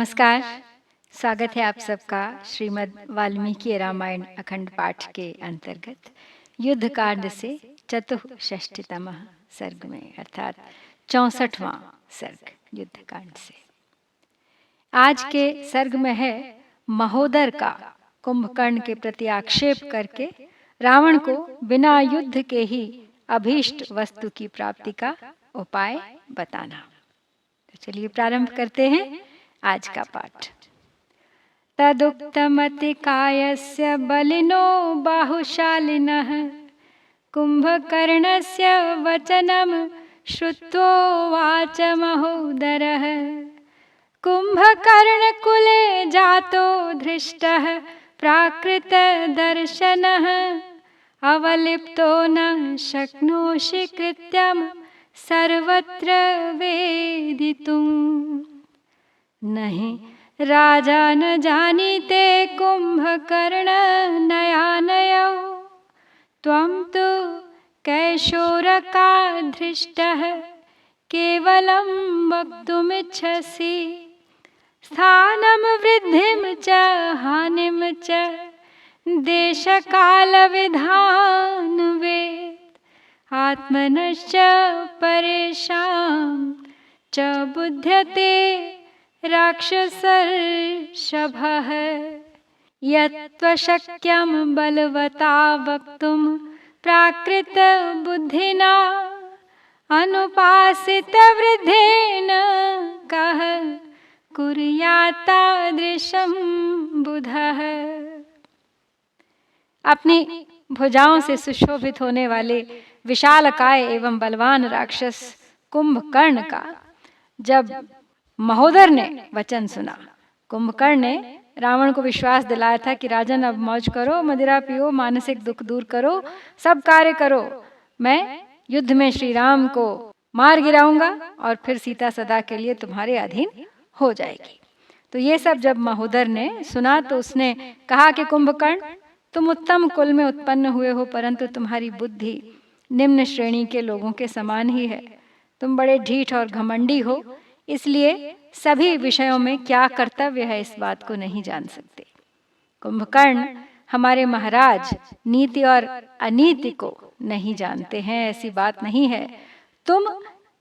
नमस्कार। स्वागत है आप सबका श्रीमद् वाल्मीकि रामायण अखंड पाठ के अंतर्गत युद्ध कांड से चतुष्षष्टितम सर्ग में अर्थात 64वां सर्ग युद्ध कांड से। आज के सर्ग में है महोदर का कुंभकर्ण के प्रति आक्षेप करके रावण को बिना युद्ध के ही अभीष्ट वस्तु की प्राप्ति का उपाय बताना। तो चलिए प्रारंभ करते हैं आज का पाठ। तदुक्तमति कायस्य बलिनो बाहुशालिनः कुंभकर्णस्य वचनं श्रुत्वोवाच महोदरः। कुंभकर्णकुले जातो धृष्टः प्राकृतदर्शनः अवलिप्तो न शक्नोषि कृत्यं सर्वत्र वेदितुम्। नहीं राजा न जानीते कुंभकर्ण नयानयौ त्वं तु कैशोरका धृष्टः केवलं वक्तुमिच्छसि। स्थानं वृद्धिं च हानिं च देशकालविधान वेद आत्मनश्च परेषां च बुध्यते राक्षसर्षभः। यत्त्वशक्यं बलवता वक्तुं प्राकृतबुद्धिना अनुपासितवृद्धेन कः कुर्यात्तादृशं बुधः। अपनी भुजाओं से सुशोभित होने वाले विशालकाय एवं बलवान राक्षस कुंभकर्ण का जब महोदर ने वचन सुना, कुंभकर्ण ने रावण को विश्वास दिलाया था कि राजन अब मौज करो, मदिरा पियो, मानसिक दुख दूर करो, सब कार्य करो, मैं युद्ध में श्री राम को मार गिराऊंगा और फिर सीता सदा के लिए तुम्हारे अधीन हो जाएगी। तो ये सब जब महोदर ने सुना तो उसने कहा कि कुंभकर्ण, तुम उत्तम कुल में उत्पन्न हुए हो, परंतु तुम्हारी बुद्धि निम्न श्रेणी के लोगों के समान ही है। तुम बड़े ढीठ और घमंडी हो, इसलिए सभी विषयों में क्या कर्तव्य है इस बात को नहीं जान सकते। कुंभकर्ण हमारे महाराज नीति और अनीति को नहीं जानते हैं, ऐसी बात नहीं है। तुम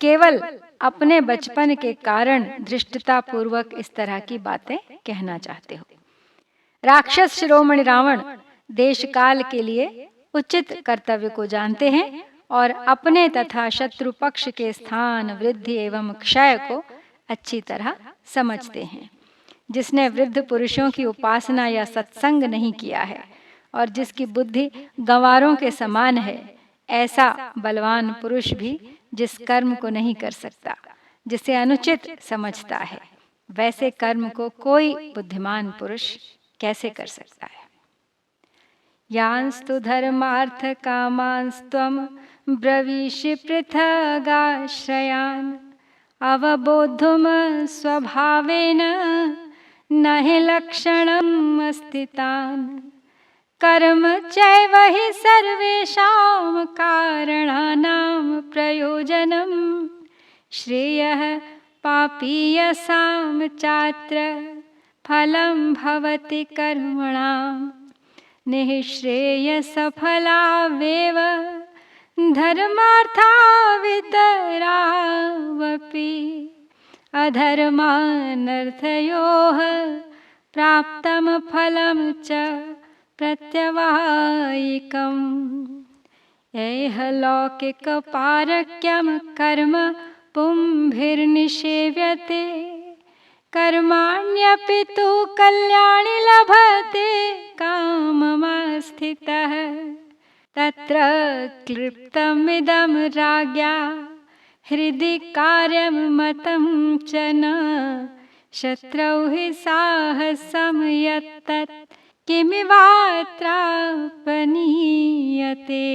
केवल अपने बचपन के कारण धृष्टता पूर्वक इस तरह की बातें कहना चाहते हो। राक्षस शिरोमणि रावण देश काल के लिए उचित कर्तव्य को जानते हैं और अपने तथा शत्रु पक्ष के स्थान, वृद्धि एवं क्षय को अच्छी तरह समझते हैं। जिसने वृद्ध पुरुषों की उपासना या सत्संग नहीं किया है और जिसकी बुद्धि गंवारों के समान है, ऐसा बलवान पुरुष भी जिस कर्म को नहीं कर सकता, जिसे अनुचित समझता है, वैसे कर्म को कोई बुद्धिमान पुरुष कैसे कर सकता है। यांस्तु धर्मार्थ कामांस्त्वं ब्रवीषि पृथगाश्रयान् अवबोद्धुम स्वभावेन न हि लक्षणम् अस्तितान्। कर्म चैव हि सर्वेषां कारणानां प्रयोजनं श्रेयः पापीयसां चात्र फलं भवति कर्मणां निःश्रेयसफलावेव धर्मार्था वितरावपि अधर्मानर्थयोः प्राप्तं फलं च प्रत्यवायिकम्। एह लौकिकपारक्यं कर्म पुंभिर्निषेव्यते कर्माण्यपि तु कल्याणि लभते काममास्थितः। तत्र क्लिप्तमिदं राज्ञा हृदि कार्यं मतं च न शत्रौ हि साहसं यत्तत् किमिवात्रापनीयते।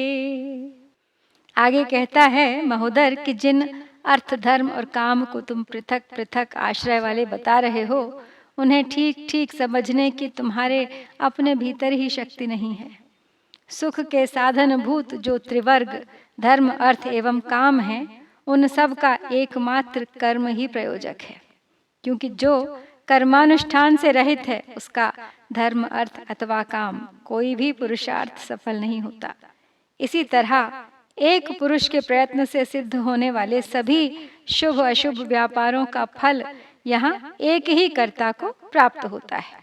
आगे कहता है महोदर कि जिन अर्थ, धर्म और काम को तुम पृथक पृथक आश्रय वाले बता रहे हो, उन्हें ठीक ठीक समझने की तुम्हारे अपने भीतर ही शक्ति नहीं है। सुख के साधन भूत जो त्रिवर्ग धर्म, अर्थ एवं काम हैं, उन सब का एकमात्र कर्म ही प्रयोजक है। क्योंकि जो कर्मानुष्ठान से रहित है, उसका धर्म, अर्थ अथवा काम कोई भी पुरुषार्थ सफल नहीं होता। इसी तरह एक पुरुष के प्रयत्न से सिद्ध होने वाले सभी शुभ अशुभ व्यापारों का फल यहाँ एक ही कर्ता को प्राप्त होता है।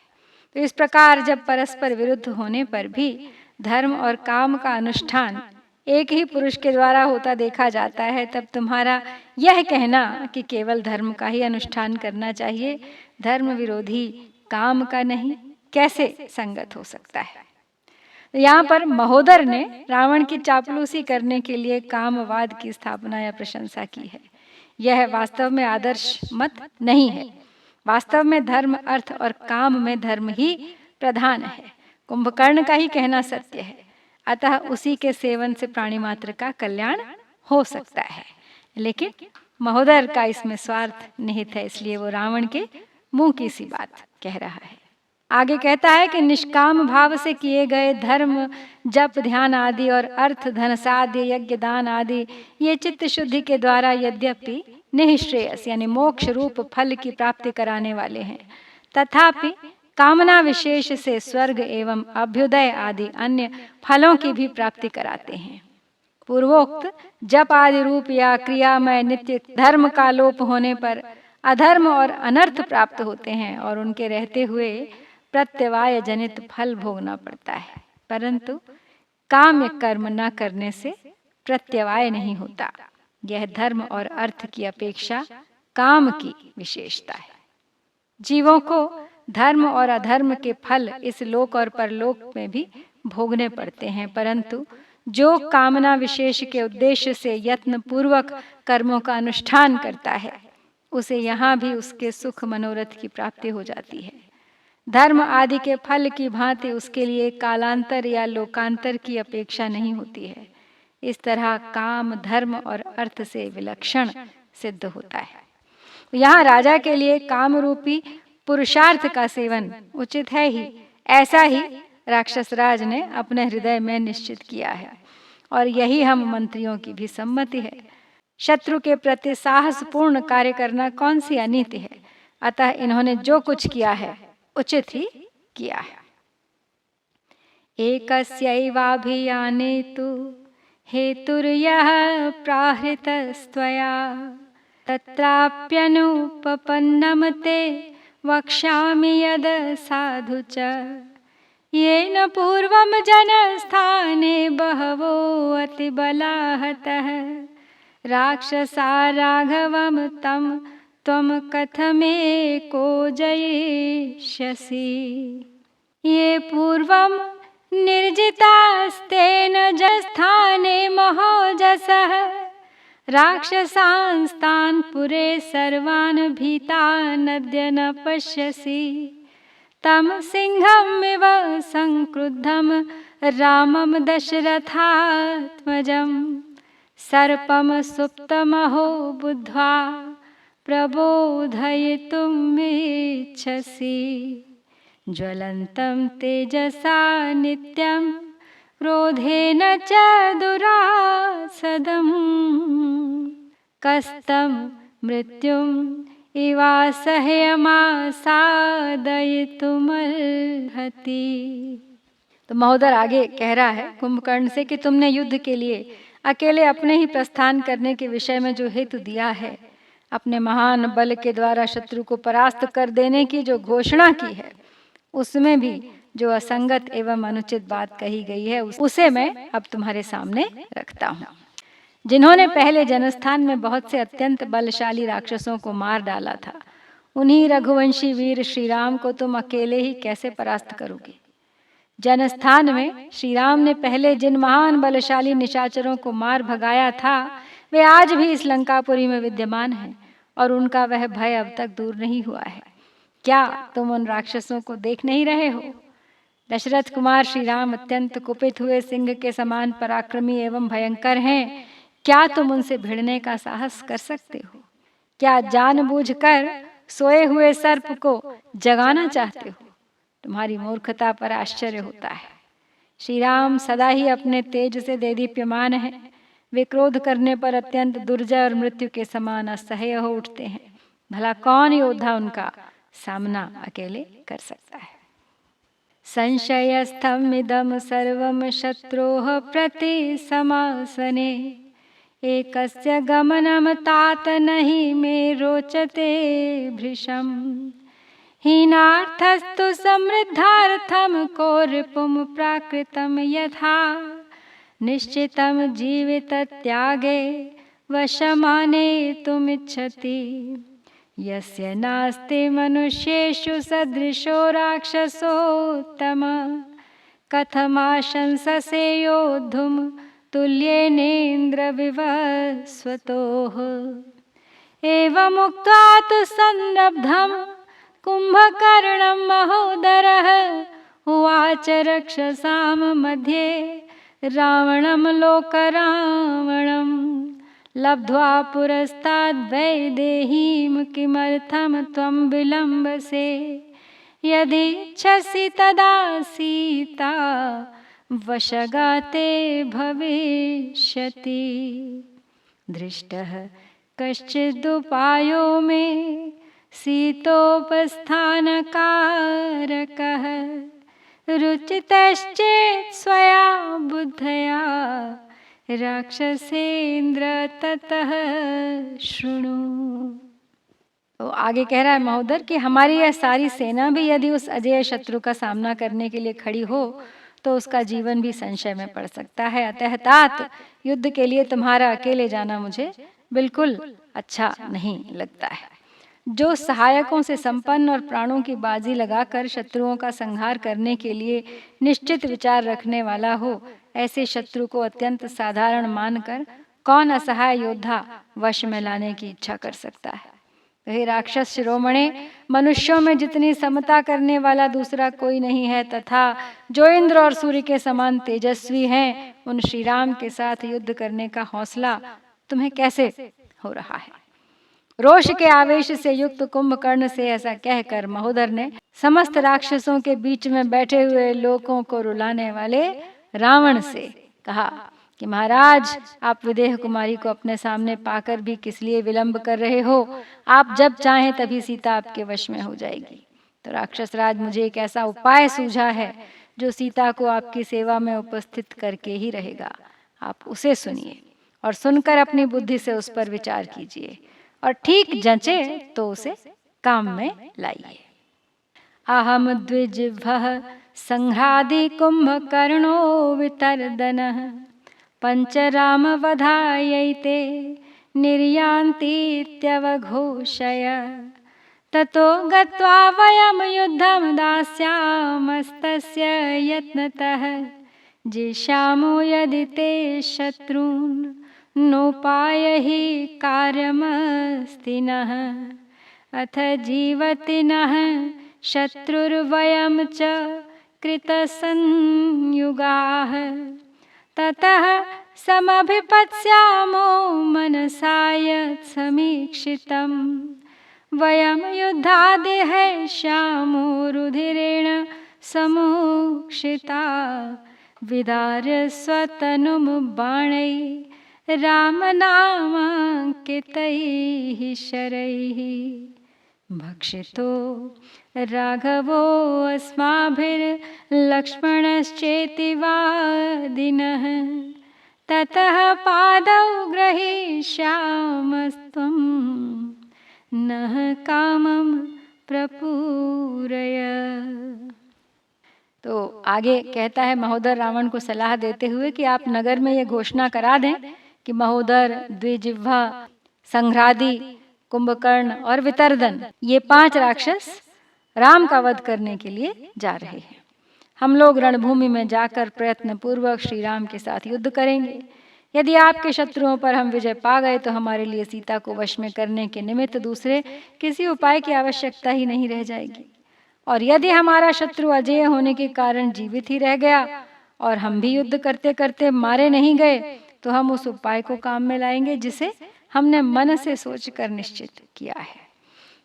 तो इस प्रकार जब परस्पर विरुद्ध होने पर भी धर्म और काम का अनुष्ठान एक ही पुरुष के द्वारा होता देखा जाता है, तब तुम्हारा यह कहना कि केवल धर्म का ही अनुष्ठान करना चाहिए, धर्म विरोधी काम का नहीं, कैसे संगत हो सकता है। तो यहाँ पर महोदर ने रावण की चापलूसी करने के लिए कामवाद की स्थापना या प्रशंसा की है। यह वास्तव में आदर्श मत नहीं है। वास्तव में धर्म, अर्थ और काम में धर्म ही प्रधान है। कुंभकर्ण का ही कहना सत्य है, अतः उसी के सेवन से प्राणी मात्र का कल्याण हो सकता है। लेकिन महोदर का इसमें स्वार्थ निहित है, इसलिए वो रावण के मुंह की सी बात कह रहा है। आगे कहता है कि निष्काम भाव से किए गए धर्म, जप, ध्यान आदि और अर्थ, धन, साध्य, यज्ञ, दान आदि ये चित्त शुद्धि के द्वारा यद्यपि निःश्रेयस यानी मोक्ष रूप फल की प्राप्ति कराने वाले हैं, तथापि कामना विशेष से स्वर्ग एवं अभ्युदय आदि अन्य फलों की भी प्राप्ति कराते हैं। पूर्वोक्त जप आदि रूप या क्रियामय नित्य धर्म का लोप होने पर अधर्म और अनर्थ प्राप्त होते हैं और उनके रहते हुए प्रत्यवाय जनित फल भोगना पड़ता है, परंतु काम्य कर्म न करने से प्रत्यवाय नहीं होता। यह धर्म और अर्थ की अपेक्षा काम की विशेषता है। जीवों को धर्म और अधर्म के फल इस लोक और परलोक में भी भोगने पड़ते हैं, परंतु जो कामना विशेष के उद्देश्य से यत्न पूर्वक कर्मों का अनुष्ठान करता है, उसे यहाँ भी उसके सुख मनोरथ की प्राप्ति हो जाती है। धर्म आदि के फल की भांति उसके लिए कालांतर या लोकांतर की अपेक्षा नहीं होती है। इस तरह काम धर्म और अर्थ से विलक्षण सिद्ध होता है। यहाँ राजा के लिए काम रूपी पुरुषार्थ का सेवन उचित है ही, ऐसा ही राक्षस राज ने अपने हृदय में निश्चित किया है और यही हम मंत्रियों की भी सम्मति है। शत्रु के प्रति साहसपूर्ण कार्य करना कौन सी अनीति है, अतः इन्होंने जो कुछ किया है उचित ही किया है। एकस्यैवाभियाने तु हेतुर्यः प्राहृतस्त्वया तत्राप्यनुपपन्नं ते वक्ष्यामि यद् साधु च येन पूर्वं जनस्थाने बहवो अतिबलाः हतः राक्षसा राघवं तं त्वं कथमेको जयिष्यसि ये पूर्वं निर्जितास्तेन जस्थाने महोजसः राक्षसांस्तान् पुरे सर्वान् भीतानद्य न पश्यसि तं सिंहमिव संक्रुद्धं रामं दशरथात्मजं सर्पं सुप्तमहो बुद्ध्वा प्रबोधयितुमिच्छसि ज्वलन्तं तेजसा नित्यं क्रोधेन च दुरासदं कस्तं मृत्युम् इवासह्यमासादयितुमर्हति। तो महोदर आगे कह रहा है कुंभकर्ण से कि तुमने युद्ध के लिए अकेले अपने ही प्रस्थान करने के विषय में जो हेतु दिया है, अपने महान बल के द्वारा शत्रु को परास्त कर देने की जो घोषणा की है, उसमें भी जो असंगत एवं अनुचित बात कही गई है उसे मैं अब तुम्हारे सामने रखता हूँ। जिन्होंने पहले जनस्थान में बहुत से अत्यंत बलशाली राक्षसों को मार डाला था, उन्हीं रघुवंशी वीर श्री राम को तुम अकेले ही कैसे परास्त करोगे। जनस्थान में श्री राम ने पहले जिन महान बलशाली निशाचरों को मार भगाया था, वे आज भी इस लंकापुरी में विद्यमान हैं और उनका वह भय अब तक दूर नहीं हुआ है। क्या तुम उन राक्षसों को देख नहीं रहे हो? दशरथ कुमार श्री राम अत्यंत कुपित हुए सिंह के समान पराक्रमी एवं भयंकर हैं। क्या तुम उनसे भिड़ने का साहस कर सकते हो? क्या जानबूझकर सोए हुए सर्प को जगाना चाहते हो? तुम्हारी मूर्खता पर आश्चर्य होता है। श्री राम सदा ही अपने तेज से देदीप्यमान है। वे क्रोध करने पर अत्यंत दुर्जय और मृत्यु के समान असह्य हो उठते हैं। भला कौन योद्धा उनका सामना अकेले कर सकता है। संशयस्थम इदम सर्वम शत्रोः प्रति समासने, एकस्य गमनम तात नहि मे रोचते भृशम, हीनार्थस्तु समृद्धार्थम कोरिपुम प्राकृतम यथा, निश्चितम जीवित त्यागे वशमाने तुमिच्छति, यस्य नास्ति मनुष्येषु सदृशो राक्षसोत्तम, कथमाशंससे योद्धुम तुल्येनेन्द्र विवस्वतोः। एवमुक्त्वा तु संरब्धं कुम्भकर्णं महोदरः, उवाच रक्षसां मध्ये रावणं लोकरावणं, लब्ध्वा पुरस्ताद् वैदेहीं किमर्थं त्वं विलम्बसे, यदीच्छसि तदा सीता वशगाते भविष्यति, दृष्टः कश्चिदुपायो मे सीतोपस्थानकारकः, रुचितश्चेत् स्वया बुद्धया राक्षसेन्द्र ततः शृणु। तो आगे कह रहा है महोदर कि हमारी यह सारी सेना भी यदि उस अजेय शत्रु का सामना करने के लिए खड़ी हो तो उसका जीवन भी संशय में पड़ सकता है। अतः तात युद्ध के लिए तुम्हारा अकेले जाना मुझे बिल्कुल अच्छा नहीं लगता है। जो सहायकों से संपन्न और प्राणों की बाजी लगाकर शत्रुओं का संहार करने के लिए निश्चित विचार रखने वाला हो, ऐसे शत्रु को अत्यंत साधारण मानकर कौन असहाय योद्धा वश में लाने की इच्छा कर सकता है। हे राक्षस शिरोमणे, मनुष्यों में जितनी समता करने वाला दूसरा कोई नहीं है, तथा जो इंद्र और सूर्य के समान तेजस्वी हैं, उन श्री राम के साथ युद्ध करने का हौसला तुम्हें कैसे हो रहा है। रोष के आवेश से युक्त कुंभकर्ण से ऐसा कहकर महोदर ने समस्त राक्षसों के बीच में बैठे हुए लोगों को रुलाने वाले रावण से कहा कि महाराज, आप विदेह कुमारी को अपने सामने पाकर भी किस लिए विलंब कर रहे हो। आप जब चाहें तभी सीता आपके वश में हो जाएगी। तो राक्षस राज, मुझे एक ऐसा उपाय सूझा है जो सीता को आपकी सेवा में उपस्थित करके ही रहेगा। आप उसे सुनिए और सुनकर अपनी बुद्धि से उस पर विचार कीजिए और ठीक जंचे तो उसे काम में लाइए। अहम द्विजिह्वः संघ्रादि कुंभकर्णो वितर्दनः, पंचराम वधायैते निर्यान्तीत्यवघोषय, ततो गत्वा वयं युद्धं दास्यामस्तस्य यत्नतः, जिष्यामो यदि ते शत्रून् नोपाय हि कार्यमस्ति नः, अथ जीवति नः शत्रुर्वयं च कृतसंयुगाः, ततः समभिपत्स्यामो मनसा यत् समीक्षितं, वयं युद्धादिहैष्यामो रुधिरेण समोक्षिता, विदार्य स्वतनुं बाणैः रामनामाङ्कितैः शरैः, भक्षितो राघवो अस्माभिर्लक्ष्मणश्चेति वादिनः, ततः पादौ ग्रहीष्यामस्त्वं नः कामं प्रपूरय। तो आगे कहता है महोदर रावण को सलाह देते हुए कि आप नगर में ये घोषणा करा दें कि महोदर, द्विजिह्वा, संघ्रादि, कुंभकर्ण और वितर्दन, ये 5 राक्षस राम का वध करने के लिए जा रहे हैं। हम लोग रणभूमि में जाकर प्रयत्न पूर्वक श्री राम के साथ युद्ध करेंगे। यदि आपके शत्रुओं पर हम विजय पा गए तो हमारे लिए सीता को वश में करने के निमित्त दूसरे किसी उपाय की आवश्यकता ही नहीं रह जाएगी। और यदि हमारा शत्रु अजेय होने के कारण जीवित ही रह गया और हम भी युद्ध करते करते मारे नहीं गए, तो हम उस उपाय को काम में लाएंगे जिसे हमने मन से सोचकर निश्चित किया है।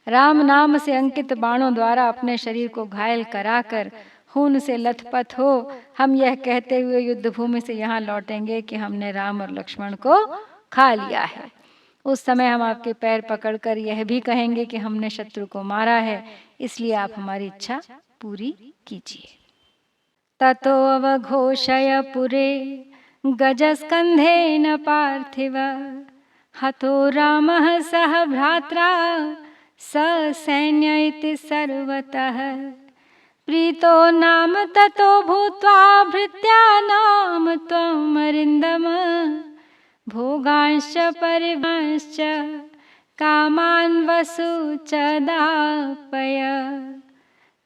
राम नाम से अंकित बाणों द्वारा अपने शरीर को घायल कराकर खून से लथपथ हो हम यह कहते हुए युद्ध भूमि से यहाँ लौटेंगे कि हमने राम और लक्ष्मण को खा लिया है। उस समय हम आपके पैर पकड़कर यह भी कहेंगे कि हमने शत्रु को मारा है, इसलिए आप हमारी इच्छा पूरी कीजिए। ततो अवघोषय पुरे गजस्कन्धेन पार्थिव, हतो रामः सह भ्रात्रा ससैन्य इति सर्वतः। प्रीतो नाम ततो भूत्वा भृत्यानां त्वमरिन्दम, भोगांश्च परिवांश्च कामान् वसु च दापय।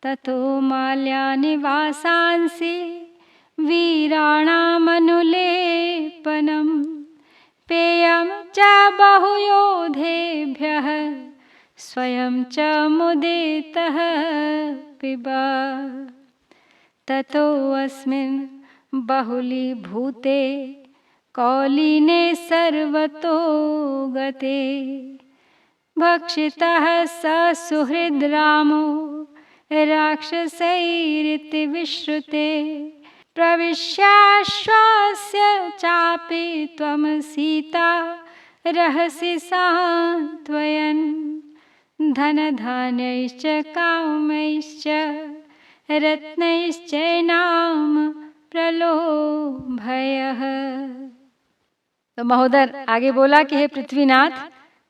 ततो माल्यानिवासांसि वीराणामनुलेपनं, पेयं च बहुयोधेभ्यः स्वयं च मुदितः पिब। ततो अस्मिन् बहुलीभूते कौलीने सर्वतो गते, भक्षितः स सुहृद् रामो राक्षसैरिति विश्रुते। प्रविश्याश्वास्य चापि त्वं सीता रहसि सान्त्वयन्, धनधान्यैश्च कामैश्च रत्नैश्चैनां प्रलोभयः। तो महोदर आगे बोला कि हे पृथ्वीनाथ,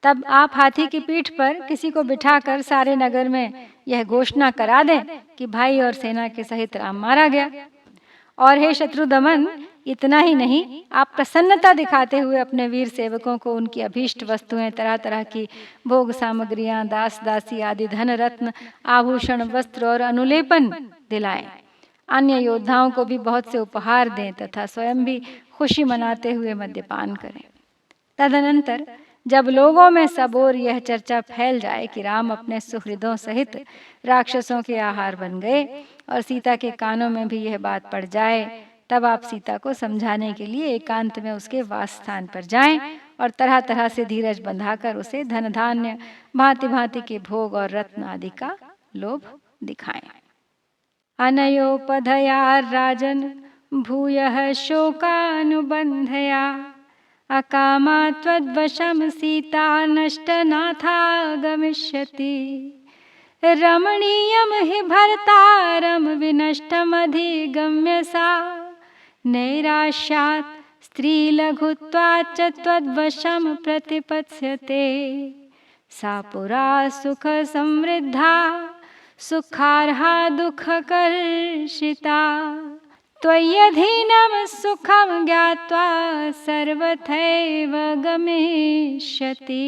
तब आप हाथी की पीठ पर किसी को बिठाकर सारे नगर में यह घोषणा करा दें कि भाई और सेना के सहित राम मारा गया। और हे शत्रु दमन, इतना ही नहीं, आप प्रसन्नता दिखाते हुए अपने वीर सेवकों को उनकी अभीष्ट वस्तुएं, तरह तरह की भोग सामग्रियां, दास दासी आदि धन रत्न आभूषण वस्त्र और अनुलेपन दिलाएं। अन्य योद्धाओं को भी बहुत से उपहार दें तथा स्वयं भी खुशी मनाते हुए मद्यपान करें। तदनंतर जब लोगों में सब ओर यह चर्चा फैल जाए कि राम अपने सुहृदों सहित राक्षसों के आहार बन गए और सीता के कानों में भी यह बात पड़ जाए, तब आप सीता को समझाने के लिए एकांत में उसके वास स्थान पर जाएं और तरह तरह से धीरज बंधाकर उसे धन धान्य, भांति भांति के भोग और रत्न आदि का लोभ दिखाएं। अनयोपधया राजन भूयः शोकानुबंधया, अकामा त्वद्वशं सीता नष्टनाथा गमिष्यति। रमणीयं हि भर्तारं विनष्टमधिगम्य सा, नैराश्यात् स्त्रीलघुत्वाच्च त्वद्वशं प्रतिपत्स्यते। सा पुरा सुख समृद्धा सुखार्हा दुःखकर्षिता, त्वय्यधीनं सुखं ज्ञात्वा सर्वथैव गमिष्यति।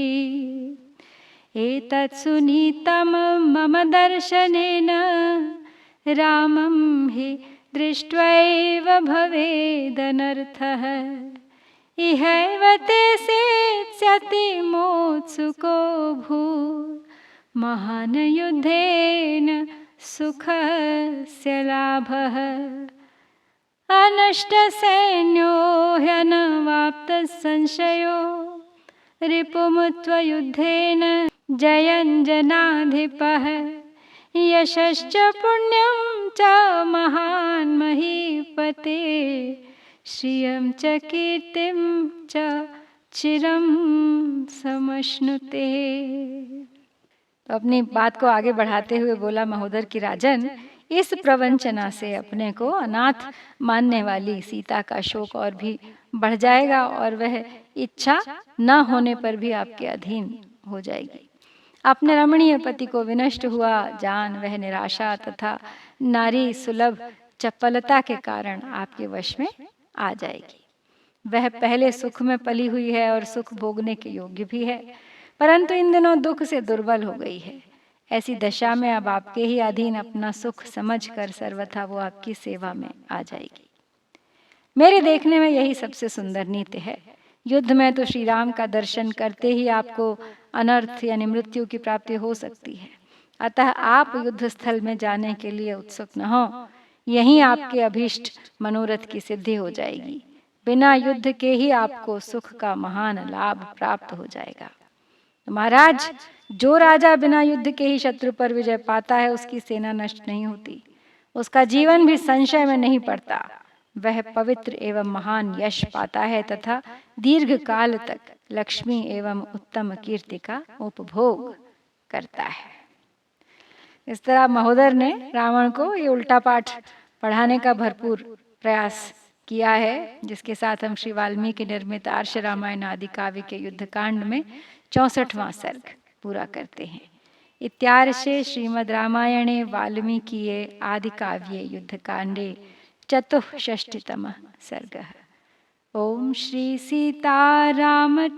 एतत् सुनीतं मम दर्शनेन, रामं हि दृष्ट्वैव भवेदनर्थः। इहैव ते सेत्स्यति मोत्सुको भूत्, महान् युद्धेन सुखस्य लाभः। अनष्टसैन्यो ह्यनवाप्तः संशयो, रिपुमुत्वयुद्धेन जयन् जनाधिपः। यशश्च पुण्यं च महान् महीपते, श्रियं च कीर्तिं च चिरं समश्नुते। तो अपनी बात को आगे बढ़ाते हुए बोला महोदर की राजन, इस प्रवंचना से अपने को अनाथ मानने वाली सीता का शोक और भी बढ़ जाएगा और वह इच्छा न होने पर भी आपके अधीन हो जाएगी। अपने रमणीय पति को विनष्ट हुआ जान वह निराशा तथा नारी सुलभ चपलता के कारण आपके वश में आ जाएगी। वह पहले सुख में पली हुई है और सुख भोगने के योग्य भी है, परंतु इन दिनों दुख से दुर्बल हो गई है। ऐसी दशा में अब आपके ही अधीन अपना सुख समझकर सर्वथा वो आपकी सेवा में आ जाएगी। मेरे देखने में यही सबसे सुंदर नीति है। युद्ध में तो श्री राम का दर्शन करते ही आपको अनर्थ यानी मृत्यु की प्राप्ति हो सकती है, अतः आप युद्ध स्थल में जाने के लिए उत्सुक न हो। यहीं आपके अभीष्ट मनोरथ की सिद्धि हो जाएगी। बिना युद्ध के ही आपको सुख का महान लाभ प्राप्त हो जाएगा। तो महाराज, जो राजा बिना युद्ध के ही शत्रु पर विजय पाता है उसकी सेना नष्ट नहीं होती, उसका जीवन भी संशय में नहीं पड़ता। वह पवित्र एवं महान यश पाता है तथा दीर्घ काल तक लक्ष्मी एवं उत्तम कीर्ति का उपभोग करता है। इस तरह महोदर ने रावण को ये उल्टा पाठ पढ़ाने का भरपूर प्रयास किया है, जिसके साथ हम श्री वाल्मीकि निर्मित आर्ष रामायण आदि काव्य के युद्धकांड में 64वां सर्ग पूरा करते हैं। इत्यार्षे श्रीमद् रामायणे वाल्मीकिये आदि काव्ये युद्धकांडे चतुष्षष्टितमः सर्गः। ओम श्री सीता रामचंद्राभ्याम